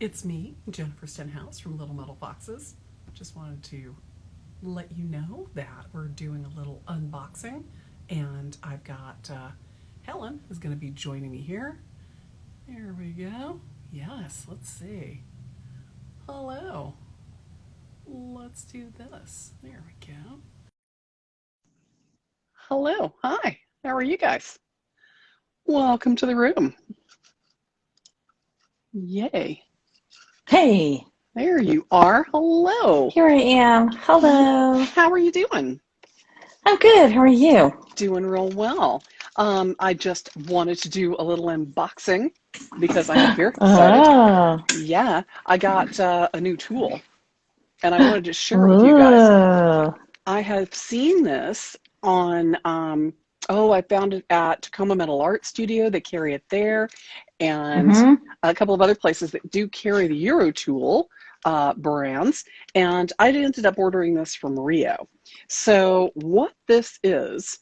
It's me, Jennifer Stenhouse from Little Metal Foxes. Just wanted to let you know that we're doing a little unboxing, and I've got Helen is going to be joining me here. Here we go. Yes, let's see. Hello. Let's do this. There we go. Hello. Hi. How are you guys? Welcome to the room. Yay. Hey, There you are. Hello. here I am. Hello. How are you doing? I'm good. How are you? Doing real well. I just wanted to do a little unboxing because I am very excited. Oh, Yeah, I got a new tool and I wanted to share it with you guys. ooh. I have seen this on, I found it at Tacoma Metal Art Studio. They carry it there, and Mm-hmm. a couple of other places that do carry the Euro tool brands. And I ended up ordering this from Rio. So, what this is,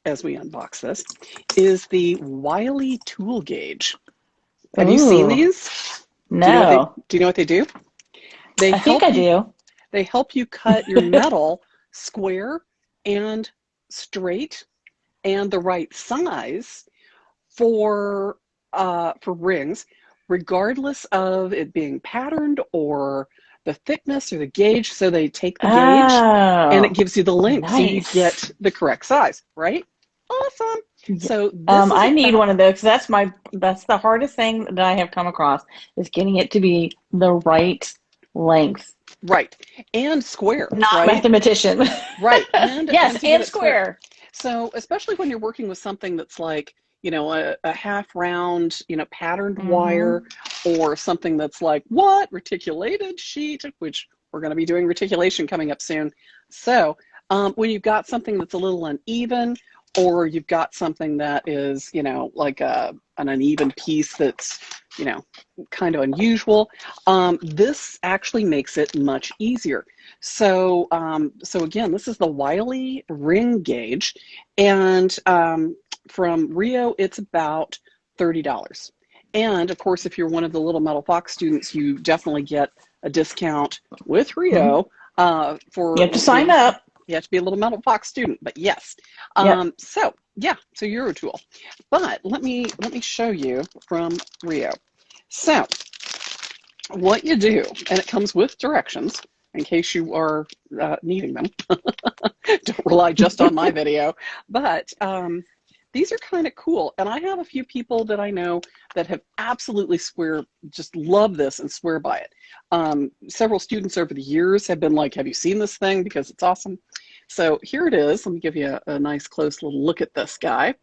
as we unbox this, is the Whaley tool gauge. Have you seen Ooh. these? No, Do you know what they do? They I think help I you do. they help you cut your metal square and straight and the right size for rings, regardless of it being patterned or the thickness or the gauge. So they take the gauge and it Oh, gives you the length so you nice. get the correct size, right? Awesome. So this is I need about one of those. That's the hardest thing that I have come across is getting it to be the right length. right and square, Not right? mathematician. Right, and Yes, to get and it square. square. So especially when you're working with something that's like, a half round, patterned Mm-hmm. wire, or something that's like, what, reticulated sheet, which we're going to be doing reticulation coming up soon. So when you've got something that's a little uneven, or you've got something that is, like an uneven piece that's, you know, kind of unusual, this actually makes it much easier. So again, this is the Wiley ring gauge, and from Rio, it's about $30. And of course, if you're one of the Little Metal Fox students, you definitely get a discount with Hmm. Rio You for have to sign being. up. You have to be a Little Metal Fox student, but yes. Yep. So yeah, so Eurotool. But let me show you from Rio. So what you do, and it comes with directions in case you are needing them. Don't rely just on my video, but these are kind of cool. And I have a few people that I know that have absolutely just love this and swear by it. Several students over the years have been like, have you seen this thing? Because it's awesome. So here it is. Let me give you a nice close little look at this guy.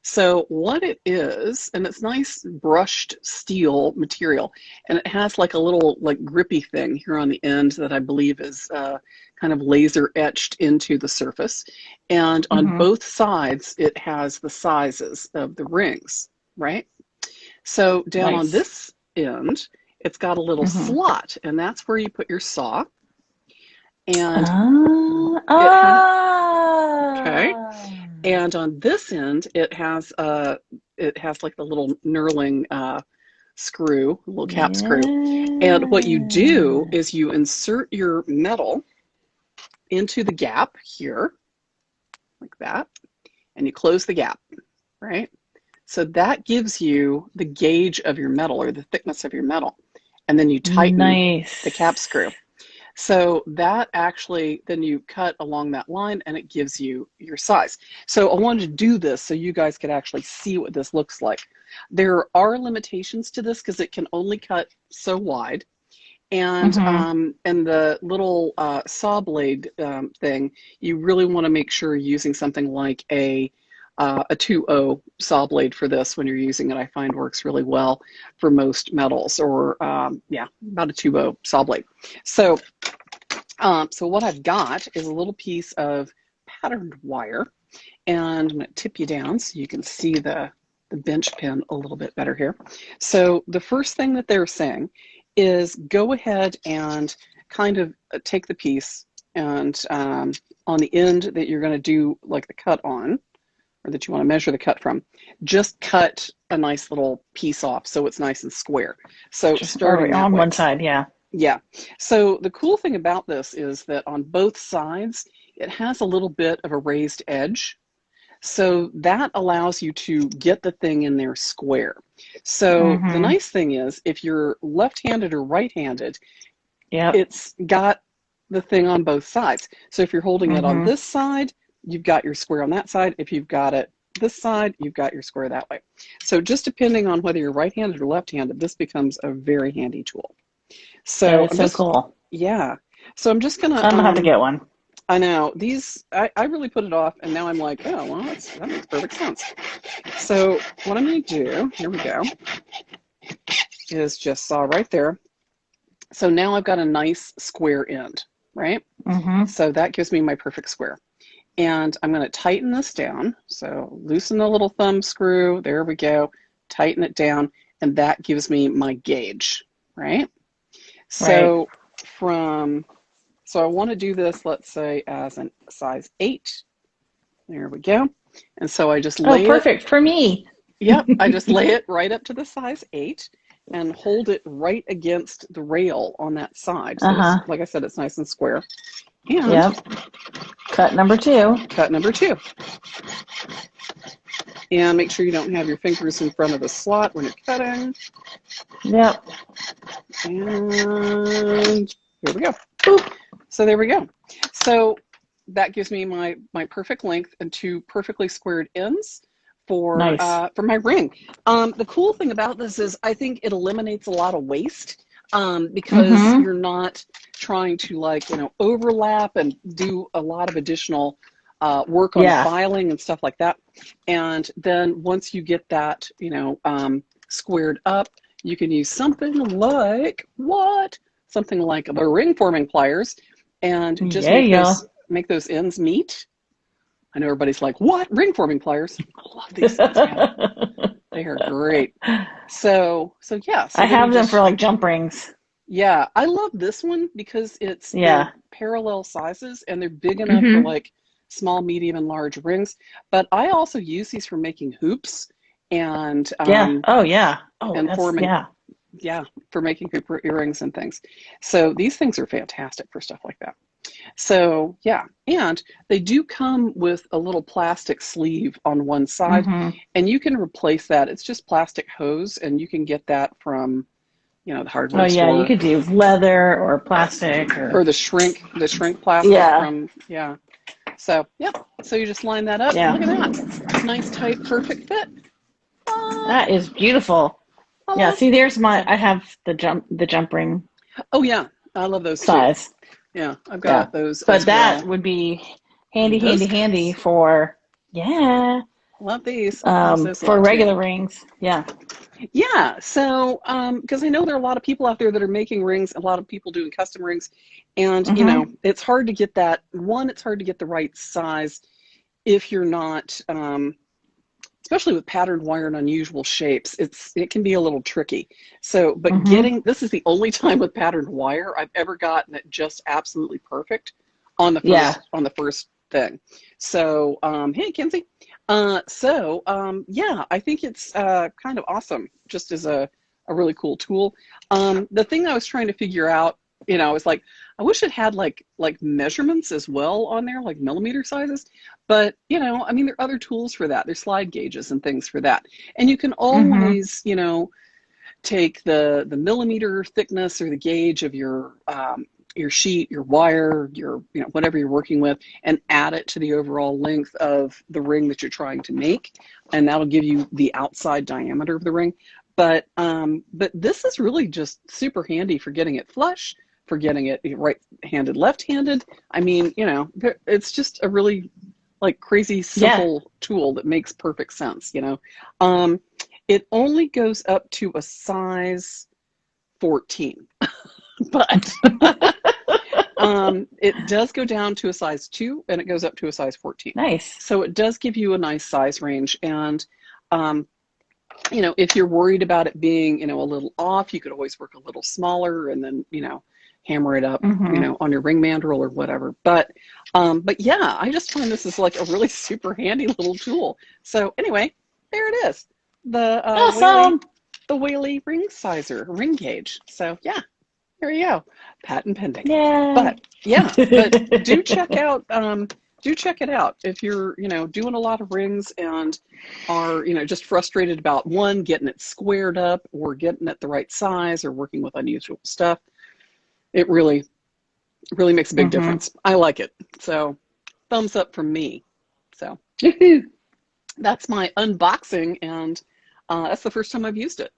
So what it is, and it's nice brushed steel material, and it has like a little like grippy thing here on the end that I believe is kind of laser etched into the surface. And on Hmm. both sides, it has the sizes of the rings, right? So down on Nice. this end, it's got a little Hmm. slot, and that's where you put your saw. And Ah, it has, okay. ah. And on this end, it has like the little knurling screw, a little cap screw. And what you do Yeah. is you insert your metal into the gap here, like that, and you close the gap, right? So that gives you the gauge of your metal or the thickness of your metal. And then you tighten the cap Nice. screw. So that actually, then you cut along that line and it gives you your size. So I wanted to do this so you guys could actually see what this looks like. There are limitations to this because it can only cut so wide. Hmm. And the little saw blade thing, you really want to make sure you're using something like a 2.0 saw blade for this when you're using it. I find works really well for most metals, or yeah, about a 2.0 saw blade. So so what I've got is a little piece of patterned wire, and I'm going to tip you down so you can see the bench pin a little bit better here. So the first thing that they're saying is go ahead and kind of take the piece, and on the end that you're going to do like the cut on, or that you want to measure the cut from, just cut a nice little piece off so it's nice and square. So starting Or that on way. one side, yeah. Yeah. So the cool thing about this is that on both sides, it has a little bit of a raised edge. So that allows you to get the thing in there square. So the Mm-hmm. nice thing is if you're left-handed or right-handed, Yep. it's got the thing on both sides. So if you're holding it on Mm-hmm. this side, you've got your square on that side. If you've got it this side, you've got your square that way. So just depending on whether you're right-handed or left-handed, this becomes a very handy tool. That So is so cool. yeah. So I'm just gonna, I'm gonna have to get one. I know these, I really put it off and now I'm like, oh, well, that makes perfect sense. So what I'm gonna do, here we go, is just saw right there. So now I've got a nice square end, right? Mm-hmm. So that gives me my perfect square. And I'm going to tighten this down. So loosen the little thumb screw. There we go. Tighten it down. And that gives me my gauge, right? Right. So so I want to do this, let's say, as a size 8. There we go. And so I just Oh, lay it, perfect for me. yep, I just lay it right up to the size 8 and hold it right against the rail on that side. So it's, Uh-huh. like I said, it's nice and square. And Yep. Cut number 2. cut number 2. And make sure you don't have your fingers in front of the slot when you're cutting. Yep. And here we go. Boop. So there we go. So that gives me my perfect length and 2 perfectly squared ends for Nice. my ring. The cool thing about this is I think it eliminates a lot of waste because Mm-hmm. you're not trying to overlap and do a lot of additional work on Yeah. filing and stuff like that. And then once you get that, squared up, you can use something like something like the ring forming pliers and just Yeah. make those ends meet. I know everybody's like, what? Ring forming pliers? I love these things, man. They are great. So yeah, so I then you have them for just, like jump rings. yeah, I love this one because they're Yeah. parallel sizes and they're big enough for Mm-hmm. like small, medium, and large rings. But I also use these for making hoops and Yeah. Oh, yeah. Oh, that's, forming, yeah. yeah, for making hoop earrings and things. So these things are fantastic for stuff like that. So yeah, and they do come with a little plastic sleeve on one side, Mm-hmm. and you can replace that. It's just plastic hose, and you can get that from, the Oh, hardware yeah. You store could do leather or plastic or, or the shrink plastic yeah. from, yeah. So yep. So you just line that up. Yeah. Look at that, nice, tight, perfect fit. That is beautiful. Yeah. Voila. See, there's So I have the jump ring oh yeah, I love those too. size. Yeah, I've Yeah. got those But as that well. would be Ooh, those handy guys. for, yeah, Love these. I'll use those a for lot too. regular rings. Yeah. Yeah, so because I know there are a lot of people out there that are making rings, a lot of people doing custom rings, and Mm-hmm. it's hard to get that one. It's hard to get the right size if you're not, especially with patterned wire and unusual shapes. It can be a little tricky. So, but Mm-hmm. this is the only time with patterned wire I've ever gotten it just absolutely perfect on the Yeah. first thing. So, hey, Kenzie. Yeah, I think it's kind of awesome, just as a really cool tool. The thing I was trying to figure out, I was like, I wish it had like measurements as well on there, like millimeter sizes. But I mean, there are other tools for that. There's slide gauges and things for that, and you can Mm-hmm. always, take the millimeter thickness or the gauge of your sheet, your wire, your whatever you're working with, and add it to the overall length of the ring that you're trying to make, and that'll give you the outside diameter of the ring. But this is really just super handy for getting it flush, for getting it right-handed, left-handed. I mean, it's just a really like crazy Yeah. simple tool that makes perfect sense. Um, it only goes up to a size 14, but it does go down to a size 2 and it goes up to a size 14. Nice. So it does give you a nice size range. And, if you're worried about it being, a little off, you could always work a little smaller and then, hammer it up, Mm-hmm. on your ring mandrel or whatever. But yeah, I just find this is like a really super handy little tool. So anyway, there it is, the Awesome. The Whaley ring sizer, ring gauge. So yeah, there you go, patent pending. Yay. But yeah, but do check it out if you're doing a lot of rings and are just frustrated about one, getting it squared up or getting it the right size or working with unusual stuff. It really makes a big Mm-hmm. difference. I like it. So thumbs up from me. So that's my unboxing, and that's the first time I've used it.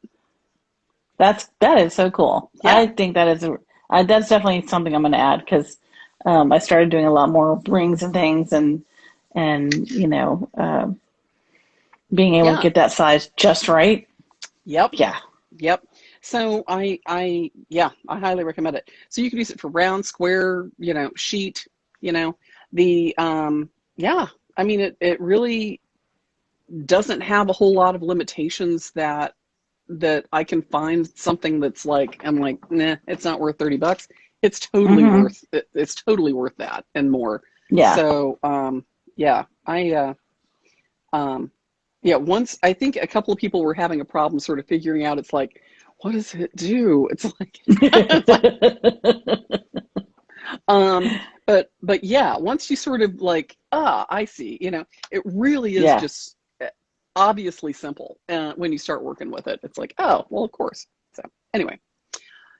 That is so cool. Yeah. I think that's definitely something I'm going to add because I started doing a lot more rings and things and being able to Yeah. get that size just right. Yep. Yeah. Yep. So I highly recommend it. So you can use it for round, square, sheet, the yeah, I mean it really doesn't have a whole lot of limitations that I can find something that's like I'm like, nah, it's not worth $30. Mm-hmm. It's totally worth that and more. Yeah. So yeah, um yeah, once I think a couple of people were having a problem sort of figuring out it's like, what does it do? It's like it's like um but yeah, once you sort of like, I see, it really is Yeah. just obviously simple when you start working with it. It's like, oh, well, of course. So anyway,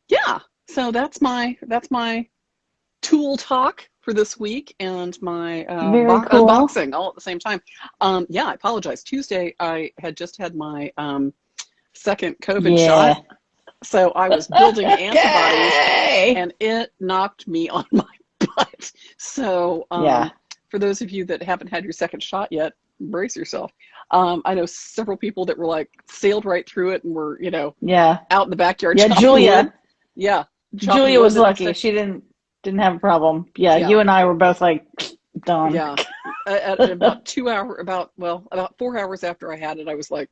yeah. So that's my tool talk for this week and my Very cool. unboxing all at the same time. Yeah, I apologize. Tuesday, I had just had my second COVID shot, Yeah. so I was building antibodies, Okay. and it knocked me on my butt. So Yeah. for those of you that haven't had your second shot yet, brace yourself. I know several people that were like sailed right through it and were, Yeah. out in the backyard Yeah. chopping wood. Julia. Yeah, chopping Julia wood was the next lucky. day. She didn't have a problem. Yeah. Yeah, You and I were both like done. yeah. At about 2 hour, about 4 hours after I had it, I was like,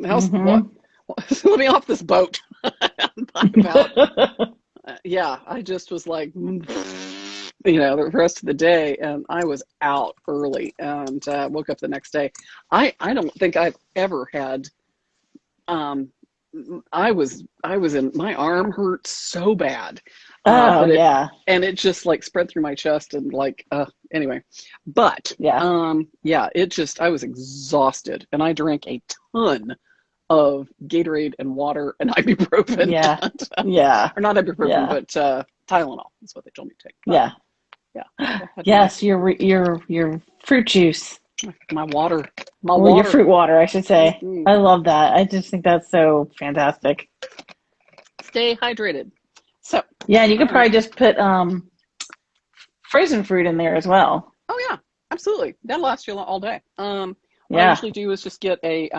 "How's what? Mm-hmm. Let me off this boat." By about yeah, I just was like, the rest of the day, and I was out early and woke up the next day. I don't think I've ever had. Um, I was in my arm hurt so bad, Oh but yeah. it just like spread through my chest and like anyway, but Yeah. yeah, I was exhausted and I drank a ton of Gatorade and water and ibuprofen, Yeah. and, Yeah. or not ibuprofen, Yeah. but Tylenol is what they told me to take. But Yeah. yeah, I had Yes, your fruit juice. my water, my Well, your water. fruit water, I should say. Hmm. I love that. I just think that's so fantastic. Stay hydrated. So, Yeah, and you all could right. probably just put frozen fruit in there as well. Oh yeah, absolutely. That'll last you all day. What I Yeah. usually do is just get a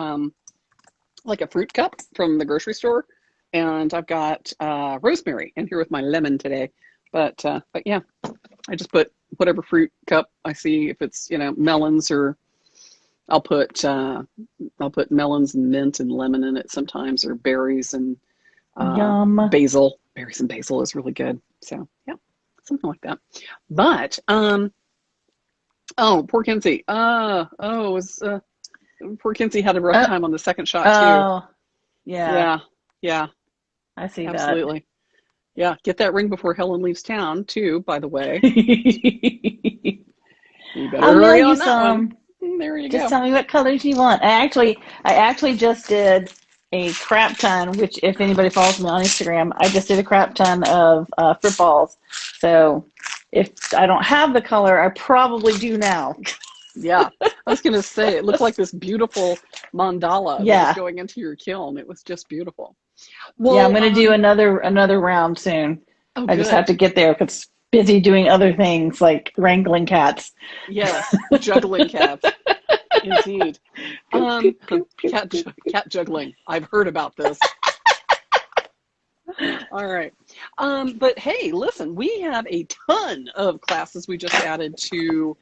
like a fruit cup from the grocery store, and I've got rosemary in here with my lemon today. But yeah, I just put whatever fruit cup I see. If it's melons, or I'll put melons and mint and lemon in it sometimes, or berries and Yum. basil. Berries and basil is really good. So yeah, something like that. But oh, poor Kinsey. Poor Kinsey had a rough Oh, time on the second shot too. oh, yeah. Yeah, yeah, I see that. absolutely. Yeah, get that ring before Helen leaves town too, by the way. You better I'll mail hurry you on that one. some. There you Just go. tell me what colors you want. I actually just did a crap ton, which if anybody follows me on Instagram, I just did a crap ton of fruit balls. So if I don't have the color, I probably do now. Yeah, I was gonna say it looked like this beautiful mandala that was Yeah. going into your kiln. It was just beautiful. Yeah, I'm Well, gonna do another round soon. oh, I just have good. to get there because busy doing other things like wrangling cats. Yes, juggling cats, indeed. Pew, pew, pew, pew, Cat pew. cat juggling. I've heard about this. All right. But hey, listen, we have a ton of classes we just added to.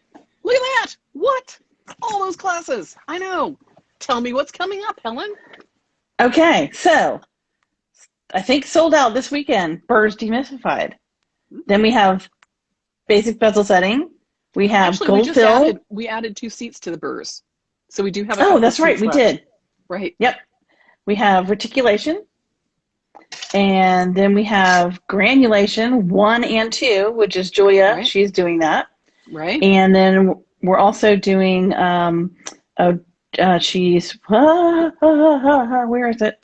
Look at that! What? All those classes. I know. Tell me what's coming up, Helen. Okay, so I think sold out this weekend. Burrs Demystified. Then we have basic bezel setting. We have Actually, we gold just fill. added 2 seats to the burrs. So we do have a Oh, couple of that's right. seats We left. did. Right. Yep. We have reticulation. And then we have granulation 1 and 2, which is Julia. Right. She's doing that. Right. And then we're also doing, she's, where is it?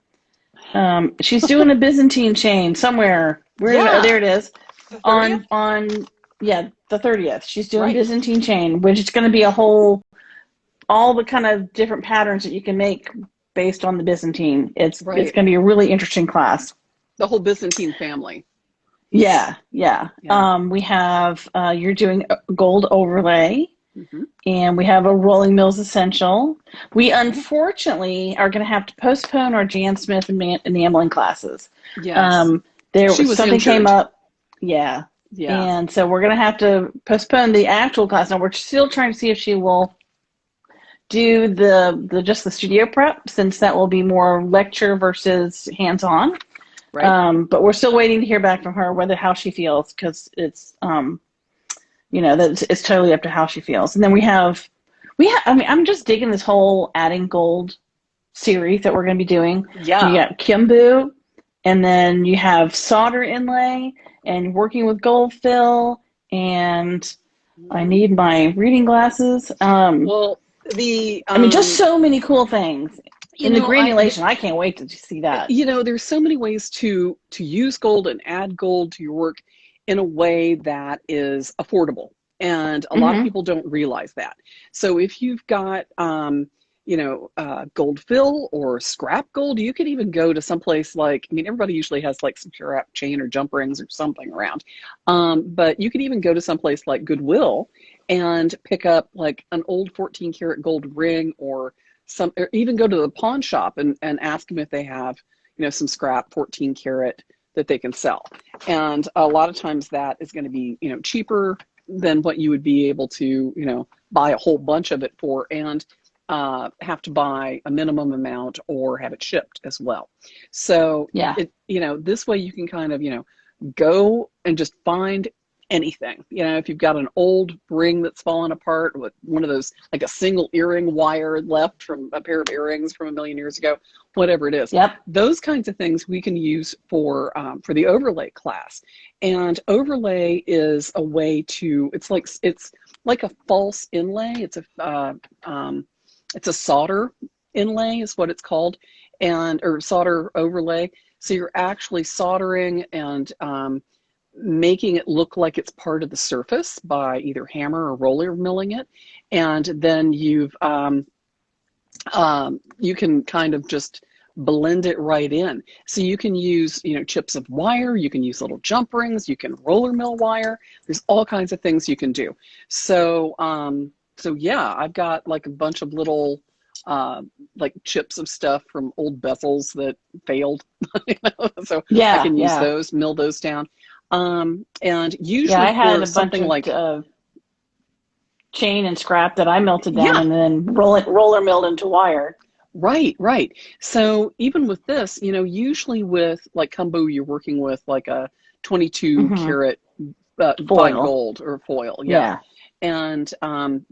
She's doing a Byzantine chain somewhere. Yeah. There it is. The 30th? Yeah, the 30th. She's doing Right. Byzantine chain, which is going to be all the kind of different patterns that you can make based on the Byzantine. It's Right. going to be a really interesting class. The whole Byzantine family. Yeah. Yeah. We have, you're doing gold overlay. Mm-hmm. And we have a Rolling Mills Essential. We unfortunately are going to have to postpone our Jan Smith enameling classes. Yes. She was something injured. Came up. Yeah. And so we're going to have to postpone the actual class. Now we're still trying to see if she will do just the studio prep, since that will be more lecture versus hands-on. Right. But we're still waiting to hear back from her how she feels, because it's it's totally up to how she feels. And then we have I'm just digging this whole adding gold series that we're going to be doing. Yeah. You got Kimbu, and then you have solder inlay, and working with gold fill, and I need my reading glasses. Well, just so many cool things. In the granulation, I can't wait to see that. There's so many ways to use gold and add gold to your work in a way that is affordable. And a lot of people don't realize that. So if you've got, gold fill or scrap gold, you could even go to someplace everybody usually has like some scrap chain or jump rings or something around. But you could even go to someplace like Goodwill and pick up like an old 14 karat gold ring, or even go to the pawn shop and ask them if they have, some scrap 14 karat that they can sell. And a lot of times that is going to be, cheaper than what you would be able to, buy a whole bunch of it for, and have to buy a minimum amount or have it shipped as well. So, this way you can kind of, go and just find anything. If you've got an old ring that's fallen apart with one of those, like a single earring wire left from a pair of earrings from a million years ago, whatever it is. Yep. Those kinds of things we can use for the overlay class. And overlay is a way to, it's like a false inlay. It's a solder inlay is what it's called, or solder overlay. So you're actually soldering and making it look like it's part of the surface by either hammer or roller milling it. And then you can kind of just blend it right in. So you can use, chips of wire, you can use little jump rings, you can roller mill wire. There's all kinds of things you can do. So, yeah, I've got like a bunch of little like chips of stuff from old bezels that failed. So I can use those, mill those down. And usually I had for something like chain and scrap that I melted down and then roller milled into wire. Right. So even with this, usually with like Kumbu, you're working with like a 22 karat fine gold or foil. Yeah. And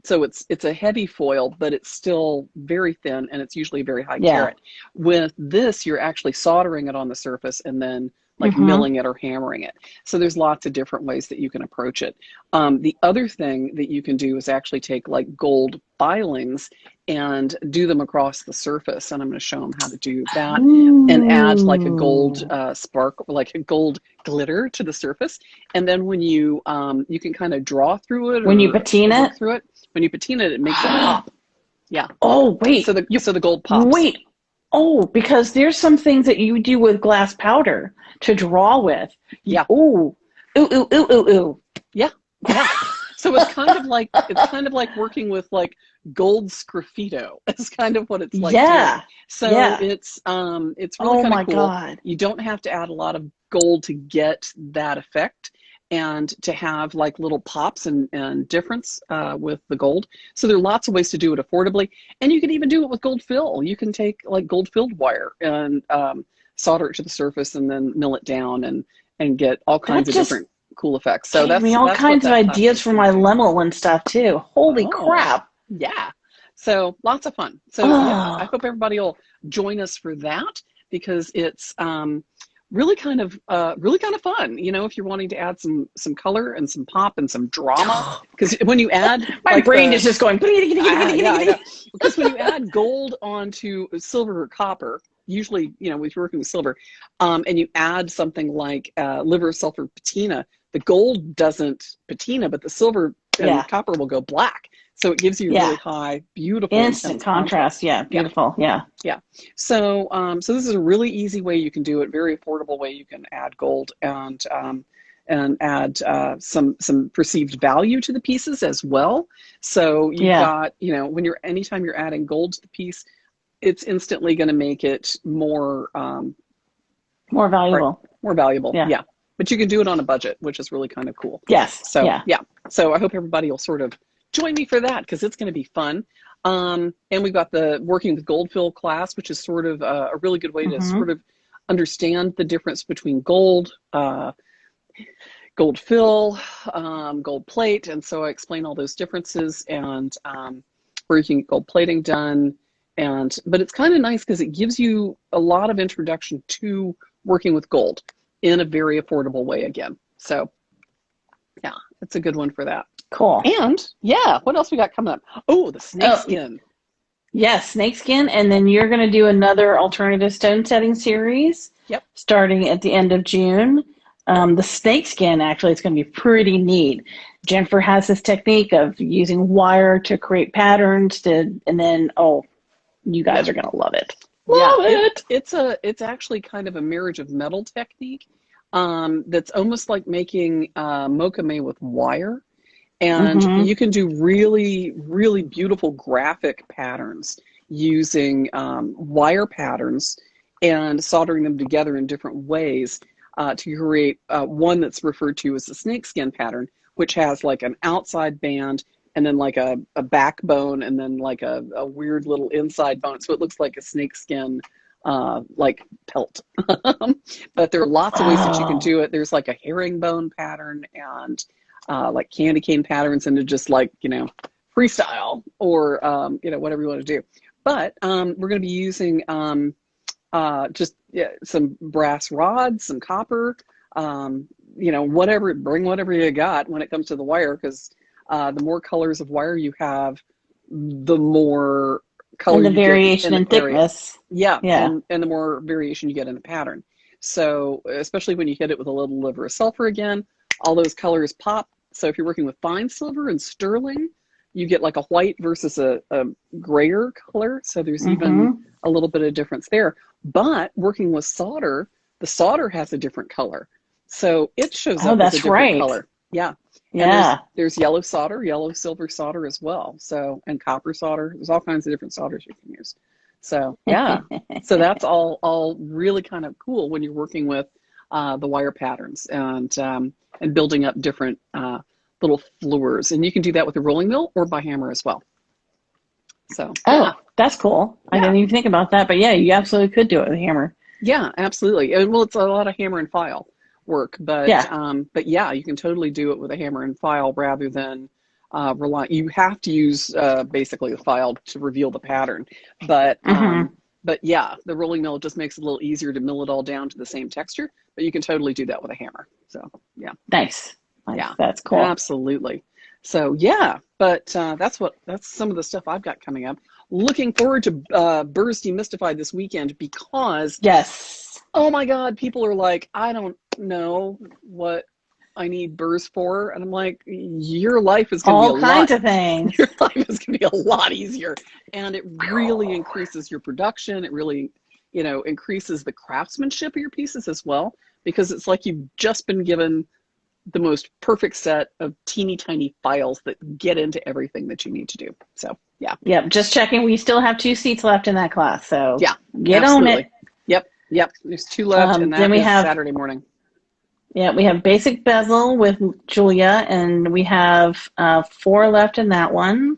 so it's a heavy foil, but it's still very thin, and it's usually very high carat. With this, you're actually soldering it on the surface and then like milling it or hammering it. So there's lots of different ways that you can approach it. The other thing that you can do is actually take like gold filings and do them across the surface. And I'm going to show them how to do that. And add like a gold spark, like a gold glitter to the surface. And then when you can kind of draw through it. When you patina it? Through it. When you patina it, it makes it pop. Yeah. Oh, wait. So the gold pops. Wait. Oh, because there's some things that you do with glass powder to draw with. Yeah. Ooh. Ooh. Yeah. So it's kind of like working with like gold sgraffito. It's kind of what it's like. Yeah. So it's really kind of cool. God. You don't have to add a lot of gold to get that effect, and to have like little pops and difference with the gold. So there are lots of ways to do it affordably. And you can even do it with gold fill. You can take like gold filled wire and solder it to the surface and then mill it down and get all kinds of just different cool effects. So gave me all that's what kinds of that class ideas is for going my to do. Lemel and stuff too. Holy Oh, crap. yeah. So lots of fun. So yeah, I Oh, hope everybody will join us for that because it's really kind of fun. If you're wanting to add some color and some pop and some drama, because when you add my like brain is just going. yeah, I know. Because when you add gold onto silver or copper, usually, if you're working with silver, and you add something like liver of sulfur patina, the gold doesn't patina, but the silver and Yeah, copper will go black. So it gives you really yeah. high, beautiful, Instant intense contrast. contrast. Yeah, Yeah, beautiful. Yeah. yeah. So this is a really easy way you can do it, very affordable way you can add gold and add some perceived value to the pieces as well. So you've Yeah. got, anytime you're adding gold to the piece, it's instantly going to make it more More right, valuable. more valuable. Yeah. Yeah. But you can do it on a budget, which is really kind of cool. Yes. So Yeah. yeah. So I hope everybody will sort of join me for that because it's going to be fun. And we've got the working with gold fill class, which is sort of a really good way to Mm-hmm. sort of understand the difference between gold, gold fill, gold plate. And so I explain all those differences and where you can get gold plating done. But it's kind of nice because it gives you a lot of introduction to working with gold in a very affordable way again. So yeah, it's a good one for that. Cool. And yeah, what else we got coming up? Oh, the snake skin. Yes, snakeskin, and then you're going to do another alternative stone setting series. Yep. Starting at the end of June. The snakeskin actually is going to be pretty neat. Jennifer has this technique of using wire to create patterns and then you guys are going to love it. Love it. It's actually kind of a marriage of metal technique that's almost like making mocha with wire. And Mm-hmm. you can do really, really beautiful graphic patterns using wire patterns and soldering them together in different ways to create one that's referred to as the snakeskin pattern, which has like an outside band and then like a backbone and then like a weird little inside bone. So it looks like a snakeskin like pelt. But there are lots of ways that you can do it. There's like a herringbone pattern and like candy cane patterns into just like, freestyle or, whatever you want to do. But we're going to be using just some brass rods, some copper, bring whatever you got when it comes to the wire, because the more colors of wire you have, the more color And the you get variation in in the area. thickness. Yeah, Yeah. and the more variation you get in a pattern. So especially when you hit it with a little liver of sulfur again, all those colors pop. So if you're working with fine silver and sterling, you get like a white versus a grayer color. So there's even a little bit of difference there. But working with solder, the solder has a different color. So it shows up as a different color. Yeah. Yeah. And there's yellow solder, yellow silver solder as well. So, and copper solder. There's all kinds of different solders you can use. So yeah. So that's all really kind of cool when you're working with the wire patterns and building up different little floors. And you can do that with a rolling mill or by hammer as well. So yeah. That's cool. I didn't even think about that, but yeah, you absolutely could do it with a hammer. Yeah, absolutely. Well, it's a lot of hammer and file work, but yeah, you can totally do it with a hammer and file rather than rely. You have to use basically the file to reveal the pattern, but yeah, the rolling mill just makes it a little easier to mill it all down to the same texture. But you can totally do that with a hammer. So yeah, nice. Yeah, that's cool. Absolutely. So yeah, but that's some of the stuff I've got coming up. Looking forward to Burrs Demystified this weekend because oh my God, people are like, I don't know what I need burrs for, and I'm like, your life is going to be all kinds of things. Your life is going to be a lot easier, and it really increases your production. It really, increases the craftsmanship of your pieces as well, because it's like you've just been given the most perfect set of teeny tiny files that get into everything that you need to do. So yeah. Yep. Just checking. We still have 2 seats left in that class. So yeah, get on it. Yep. There's 2 left, and that is Saturday morning. Yeah, we have basic bezel with Julia, and we have 4 left in that one.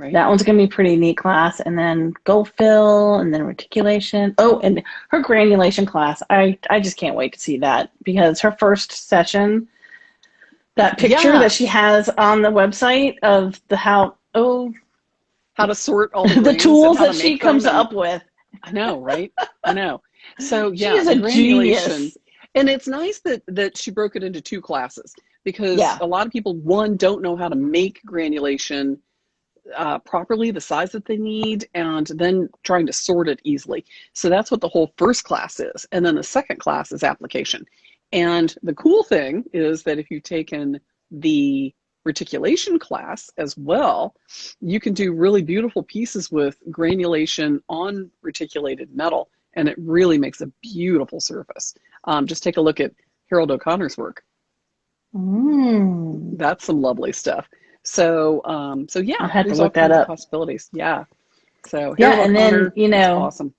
right. That one's going to be a pretty neat class. And then gold fill and then reticulation. Oh, and her granulation class. I just can't wait to see that because her first session, that picture Yeah. that she has on the website of How to sort all the the grains and tools how to that she make them. comes And up with. I know, right? I know. So She yeah, is the a granulation, genius. and it's nice that she broke it into two classes because Yeah. a lot of people, one, don't know how to make granulation properly, the size that they need, and then trying to sort it easily. So that's what the whole first class is. And then the second class is application. And the cool thing is that if you've taken the reticulation class as well, you can do really beautiful pieces with granulation on reticulated metal, and it really makes a beautiful surface. Just take a look at Harold O'Connor's work. Mm. That's some lovely stuff. So, I'll yeah, have to there's all look that kinds of up. possibilities. Yeah. So Harold Yeah, and then, O'Connor is awesome.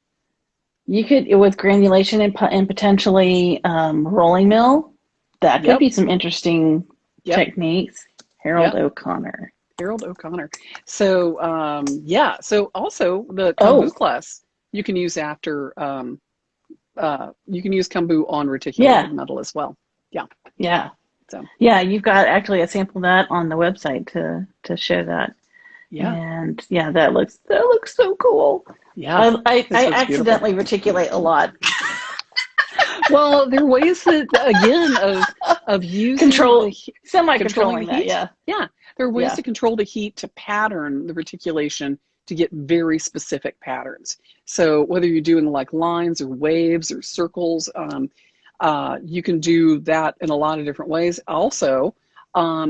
you could, with granulation and potentially rolling mill, that could Yep. be some interesting Yep. techniques. Harold Yep. O'Connor. Harold O'Connor. So, yeah. So also the kombu Oh, class you can use after, you can use kombu on yeah, reticulated metal as well. Yeah. yeah. So, Yeah, you've got actually a sample of that on the website to show that. yeah. And yeah, that looks so cool. Yeah. I It looks beautiful. accidentally reticulate a lot. Well, there are ways that, again, of using the Control, controlling the semi-controlling that, heat. yeah. Yeah, there are ways Yeah. to control the heat to pattern the reticulation to get very specific patterns. So whether you're doing like lines or waves or circles, you can do that in a lot of different ways. Also,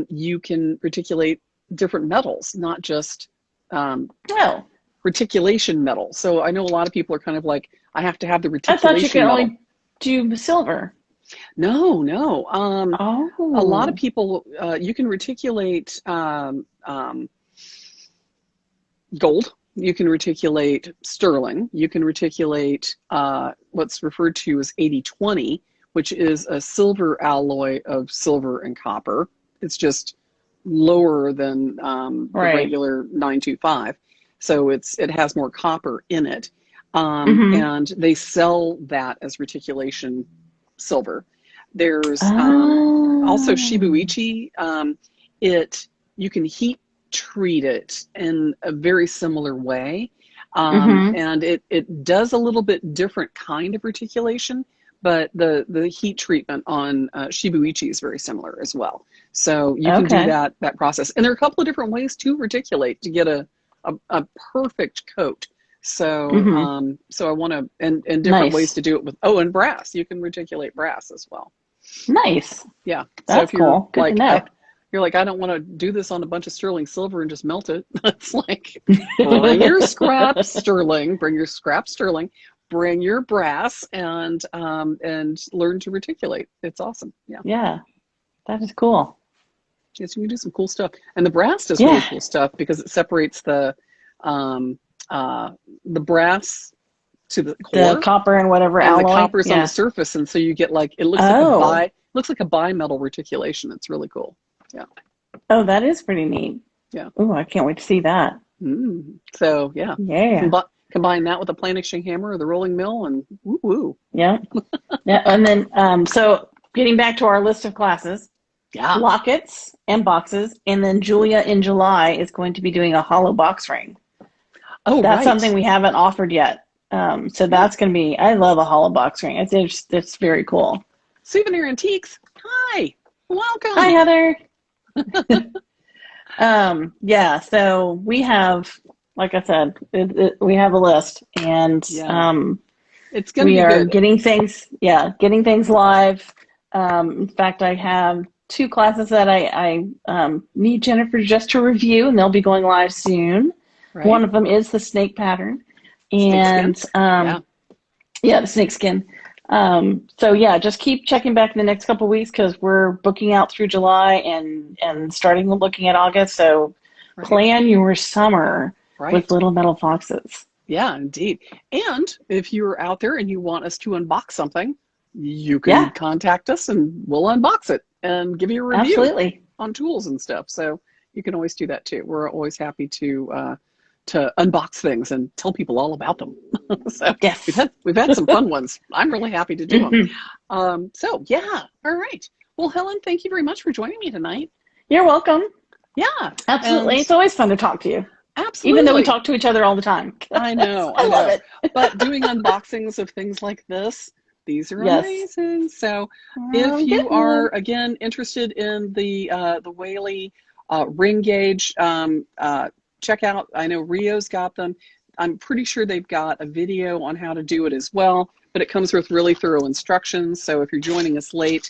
you can reticulate different metals, not just um, Oh, reticulation metal. So I know a lot of people are kind of like, I have to have the I thought you could reticulation metal. only do silver. No, no. A lot of Oh. people, you can reticulate gold. You can reticulate sterling. You can reticulate what's referred to as 80-20, which is a silver alloy of silver and copper. It's just lower than the Right. regular 925. So it has more copper in it. Mm-hmm. And they sell that as reticulation silver. There's also Oh. shibuichi. It you can heat treat it in a very similar way, Mm-hmm. and it does a little bit different kind of reticulation, but the heat treatment on shibuichi is very similar as well. So you can do Okay. that process, and there are a couple of different ways to reticulate to get a perfect coat. So Mm-hmm. so I want to and different ways Nice. to do it with and brass. You can reticulate brass as well. Nice. Yeah. So That's if you're cool. Good to like know. you're like, I don't want to do this on a bunch of sterling silver and just melt it. It's like, bring your scrap sterling, bring your brass, and learn to reticulate. It's awesome. Yeah. Yeah, that is cool. Yes, you can do some cool stuff. And the brass does really Yeah. cool stuff because it separates um, the brass to the The core copper and whatever and the alloy. copper is on the Yeah. surface, and so you get like it Oh. looks like a bimetal reticulation. It's really cool. Yeah. Oh, that is pretty neat. Yeah. Oh, I can't wait to see that. So yeah, Yeah. combine that with the planishing hammer or the rolling mill, and woo woo. Yeah. Yeah. And then, so getting back to our list of classes, Yeah. lockets and boxes, and then Julia in July is going to be doing a hollow box ring. Oh That's right. something we haven't offered yet. So Yeah. that's going to be, I love a hollow box ring. It's very cool. Souvenir Antiques. Hi. Hi, Welcome. Heather. Yeah, so we have, like I said, we have a list, and Yeah. It's gonna we be are good. getting things live. In fact, I have two classes that I need Jennifer just to review, and they'll be going live soon. One Right. of them is the snake pattern, Snakeskin. and Yeah. yeah, the snake skin. So yeah, just keep checking back in the next couple of weeks because we're booking out through July and starting looking at August. So Right. plan your summer with Right. little metal foxes. Yeah, indeed. And if you're out there and you want us to unbox something, you can Yeah, contact us and we'll unbox it and give you a review absolutely. on tools and stuff. So You can always do that too. We're always happy to unbox things and tell people all about them. So Yes. we've had some fun ones. I'm really happy to do them. Mhm. So yeah, all right. Well, Helen, thank you very much for joining me tonight. You're welcome. Yeah, Absolutely. and It's always fun to talk to you, even though we absolutely. talk to each other all the time. I know, I I love know. it. But doing unboxings of things like this, these are Yes. amazing. So if I'm you getting are them. again interested in the Whaley ring gauge, check out. I know Rio's got them. I'm pretty sure they've got a video on how to do it as well. But it comes with really thorough instructions. So if you're joining us late,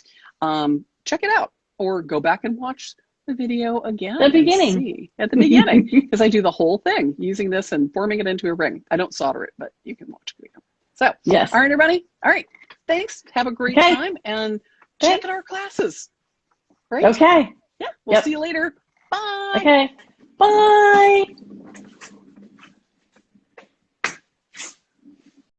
check it out or go back and watch the video The again and beginning. see at the beginning because I do the whole thing using this and forming it into a ring. I don't solder it, but you can watch the video. So, Yes. all right, everybody. All right. Thanks. Have a great Okay. time and Okay. check out our classes. Great. Okay. Yeah. We'll see you later. Bye. Okay. Bye.